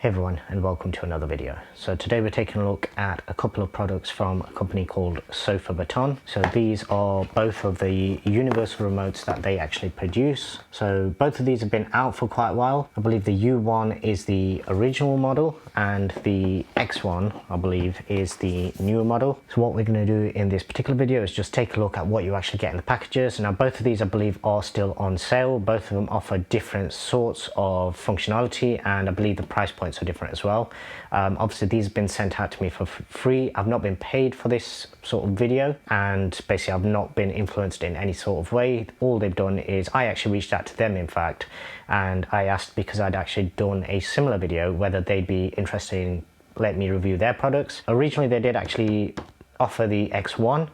Hey everyone, and welcome to another video. So today we're taking a look at a couple of products from a company called SofaBaton. So these are both of the universal remotes that they actually produce. So both of these have been out for quite a while. I believe the U1 is the original model and the X1, I believe, is the newer model. So what we're going to do in this particular video is just take a look at what you actually get in the packages. Now both of these I believe are still on sale. Both of them offer different sorts of functionality, and I believe the price points are different as well. Obviously these have been sent out to me for free. I've not been paid for this sort of video, and basically I've not been influenced in any sort of way. All they've done is I actually reached out to them, in fact, and I asked, because I'd actually done a similar video, whether they'd be interested in letting me review their products. Originally they did actually offer the X1,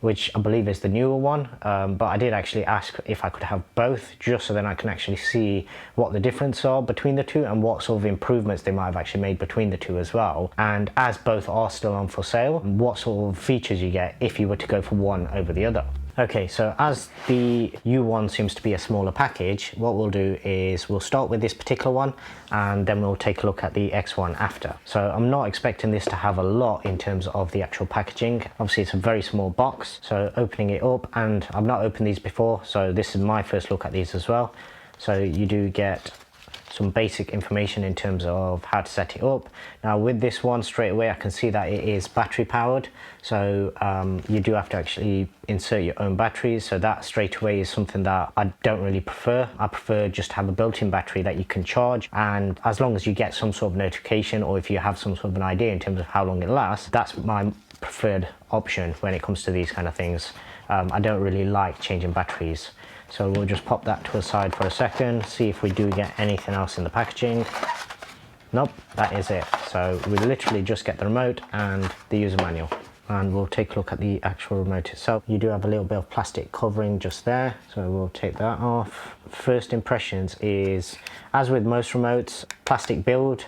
which I believe is the newer one, but I did actually ask if I could have both, just so then I can actually see what the difference are between the two and what sort of improvements they might have actually made between the two as well. And as both are still on for sale, what sort of features you get if you were to go for one over the other. Okay, so as the U1 seems to be a smaller package, what we'll do is we'll start with this particular one and then we'll take a look at the X1 after. So I'm not expecting this to have a lot in terms of the actual packaging. Obviously it's a very small box, so opening it up, and I've not opened these before, so this is my first look at these as well. So you do get some basic information in terms of how to set it up. Now with this one, straight away I can see that it is battery powered, so you do have to actually insert your own batteries, so that straight away is something that I don't really prefer. I prefer just to have a built-in battery that you can charge, and as long as you get some sort of notification, or if you have some sort of an idea in terms of how long it lasts, that's my preferred option when it comes to these kind of things. I don't really like changing batteries. So we'll just pop that to a side for a second, see if we do get anything else in the packaging. Nope, that is it. So we literally just get the remote and the user manual. And we'll take a look at the actual remote itself. You do have a little bit of plastic covering just there, so we'll take that off. First impressions is, as with most remotes, plastic build,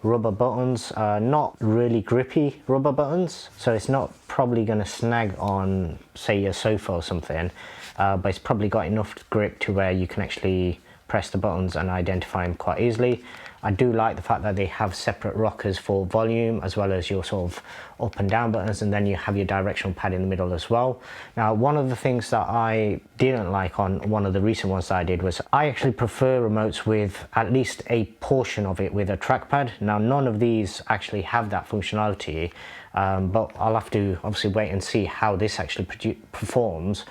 rubber buttons, not really grippy rubber buttons, so it's not probably going to snag on, say, your sofa or something, but it's probably got enough grip to where you can actually press the buttons and identify them quite easily. I do like the fact that they have separate rockers for volume, as well as your sort of up and down buttons, and then you have your directional pad in the middle as well. Now one of the things that I didn't like on one of the recent ones that I did was I actually prefer remotes with at least a portion of it with a trackpad. Now none of these actually have that functionality, but I'll have to obviously wait and see how this actually performs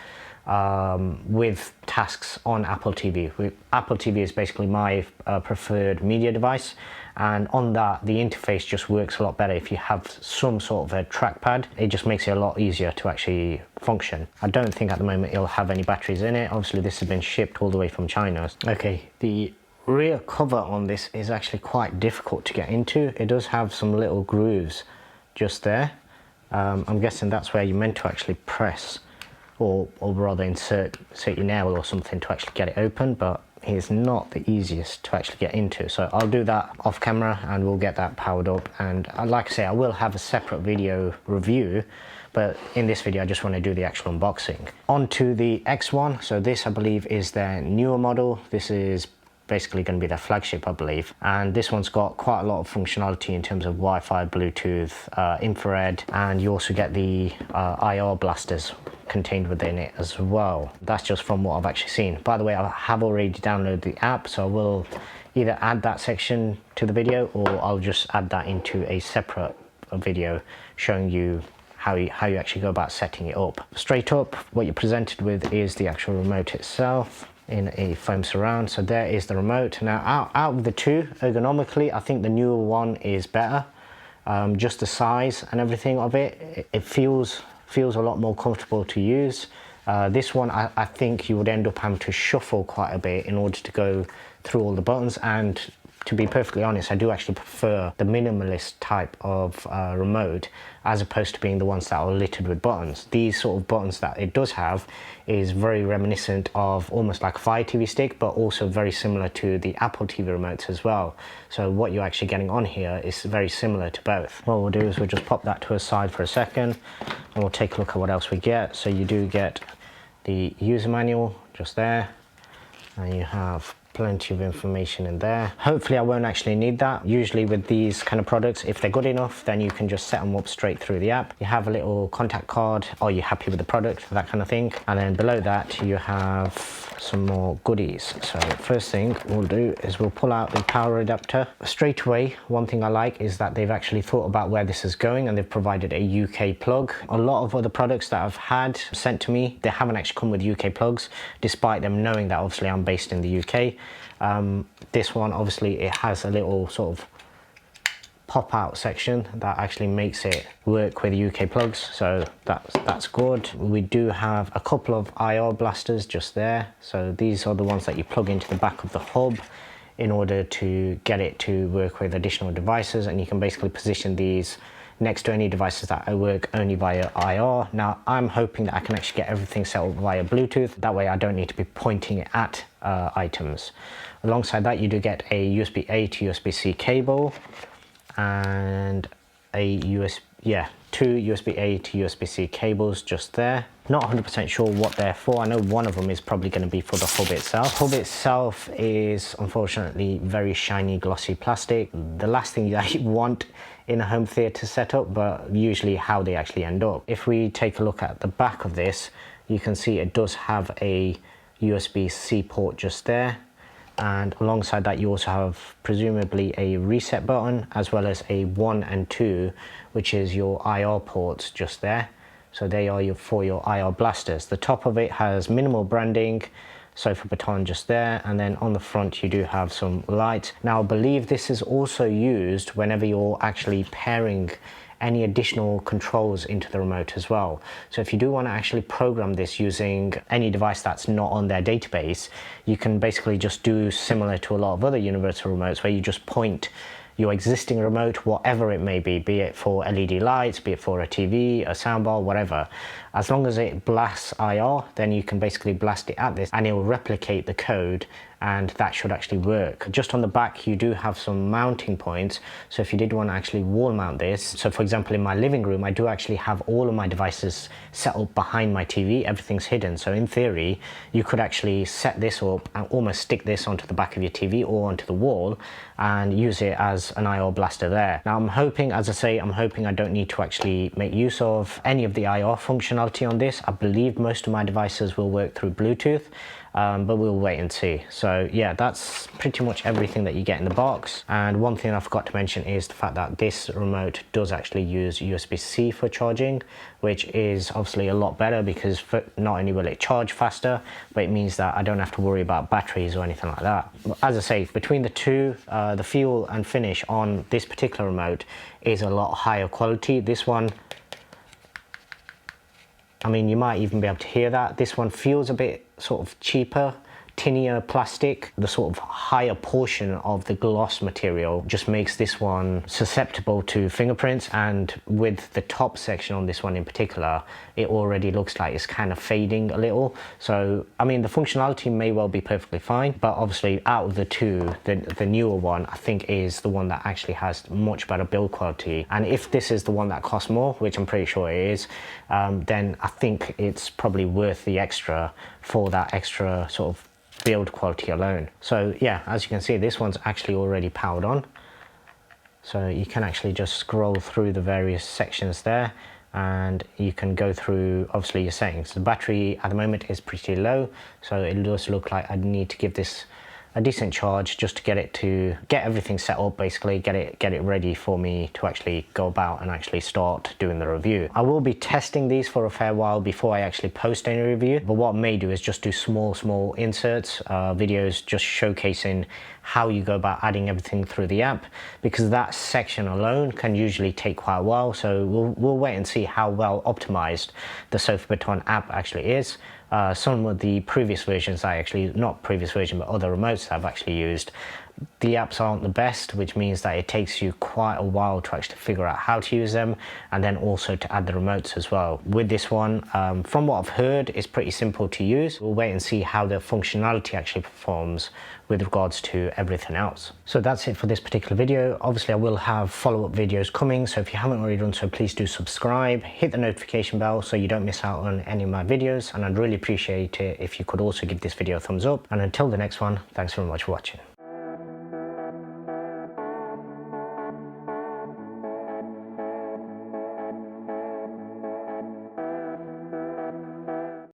with tasks on Apple TV. Apple TV is basically my preferred media device, and on that the interface just works a lot better if you have some sort of a trackpad. It just makes it a lot easier to actually function. I don't think at the moment it'll have any batteries in it. Obviously this has been shipped all the way from China. Okay, the rear cover on this is actually quite difficult to get into. It does have some little grooves just there. I'm guessing that's where you're meant to actually press, or rather insert your nail or something to actually get it open, but it's not the easiest to actually get into. So I'll do that off camera and we'll get that powered up, and like I say, I will have a separate video review, but in this video I just want to do the actual unboxing. On to the X1. So this I believe is their newer model. This is basically going to be their flagship, I believe, and this one's got quite a lot of functionality in terms of Wi-Fi, Bluetooth, infrared, and you also get the IR blasters contained within it as well. That's just from what I've actually seen. By the way, I have already downloaded the app, so I will either add that section to the video, or I'll just add that into a separate video showing you how you actually go about setting it up. Straight up, what you're presented with is the actual remote itself in a foam surround. So there is the remote. Now out of the two, ergonomically, I think the newer one is better. Just the size and everything of it, it feels a lot more comfortable to use. This one, I think you would end up having to shuffle quite a bit in order to go through all the buttons, and to be perfectly honest, I do actually prefer the minimalist type of remote, as opposed to being the ones that are littered with buttons. These sort of buttons that it does have is very reminiscent of almost like a Fire TV stick, but also very similar to the Apple TV remotes as well. So what you're actually getting on here is very similar to both. What we'll do is we'll just pop that to a side for a second, and we'll take a look at what else we get. So you do get the user manual just there, and you have plenty of information in there. Hopefully I won't actually need that. Usually with these kind of products, if they're good enough, then you can just set them up straight through the app. You have a little contact card, are you happy with the product, that kind of thing. And then below that you have some more goodies. So first thing we'll do is we'll pull out the power adapter. Straight away, one thing I like is that they've actually thought about where this is going and they've provided a UK plug. A lot of other products that I've had sent to me, they haven't actually come with UK plugs, despite them knowing that obviously I'm based in the UK. This one, obviously it has a little sort of pop out section that actually makes it work with UK plugs, so that's good. We do have a couple of IR blasters just there, so these are the ones that you plug into the back of the hub in order to get it to work with additional devices, and you can basically position these next to any devices that work only via IR. Now I'm hoping that I can actually get everything set up via Bluetooth, that way I don't need to be pointing it at items. Alongside that you do get a USB-A to USB-C cable and a two USB-A to USB-C cables just there. Not 100% sure what they're for. I know one of them is probably going to be for the hub itself. Hub itself is unfortunately very shiny, glossy plastic. The last thing that you want in a home theater setup, but usually how they actually end up. If we take a look at the back of this, you can see it does have a USB-C port just there. And alongside that you also have presumably a reset button as well as a 1 and 2, which is your IR ports just there. So they are for your IR blasters. The top of it has minimal branding, SofaBaton just there, and then on the front you do have some light. Now I believe this is also used whenever you're actually pairing any additional controls into the remote as well. So if you do want to actually program this using any device that's not on their database, you can basically just do similar to a lot of other universal remotes where you just point your existing remote, whatever it may be it for LED lights, be it for a TV, a soundbar, whatever. As long as it blasts IR, then you can basically blast it at this and it will replicate the code, and that should actually work. Just on the back you do have some mounting points, so if you did want to actually wall mount this, so for example in my living room I do actually have all of my devices set up behind my TV, everything's hidden, so in theory you could actually set this up and almost stick this onto the back of your TV or onto the wall and use it as an IR blaster there. Now I'm hoping, as I say, I'm hoping I don't need to actually make use of any of the IR functionality on this. I believe most of my devices will work through Bluetooth, but we'll wait and see. So yeah, that's pretty much everything that you get in the box. And one thing I forgot to mention is the fact that this remote does actually use USB-C for charging, which is obviously a lot better because not only will it charge faster, but it means that I don't have to worry about batteries or anything like that. As I say, between the two, the feel and finish on this particular remote is a lot higher quality. This one, I mean, you might even be able to hear that. This one feels a bit sort of cheaper, tinier plastic. The sort of higher portion of the gloss material just makes this one susceptible to fingerprints, and with the top section on this one in particular, it already looks like it's kind of fading a little. So I mean, the functionality may well be perfectly fine, but obviously out of the two, the newer one I think is the one that actually has much better build quality. And if this is the one that costs more, which I'm pretty sure it is, then I think it's probably worth the extra for that extra sort of build quality alone. So yeah, as you can see, this one's actually already powered on, so you can actually just scroll through the various sections there and you can go through obviously your settings. The battery at the moment is pretty low, so it does look like I need to give this a decent charge just to get everything set up, basically get it ready for me to actually go about and actually start doing the review. I will be testing these for a fair while before I actually post any review, but what I may do is just do small inserts, videos just showcasing how you go about adding everything through the app, because that section alone can usually take quite a while. So we'll wait and see how well optimized the SofaBaton app actually is. Some of the previous versions not previous version, but other remotes I've actually used, the apps aren't the best, which means that it takes you quite a while to actually figure out how to use them, and then also to add the remotes as well. With this one, from what I've heard, it's pretty simple to use. We'll wait and see how the functionality actually performs with regards to everything else. So that's it for this particular video. Obviously I will have follow-up videos coming, so if you haven't already done so, please do subscribe, hit the notification bell so you don't miss out on any of my videos, and I'd really appreciate it if you could also give this video a thumbs up. And until the next one, thanks very much for watching.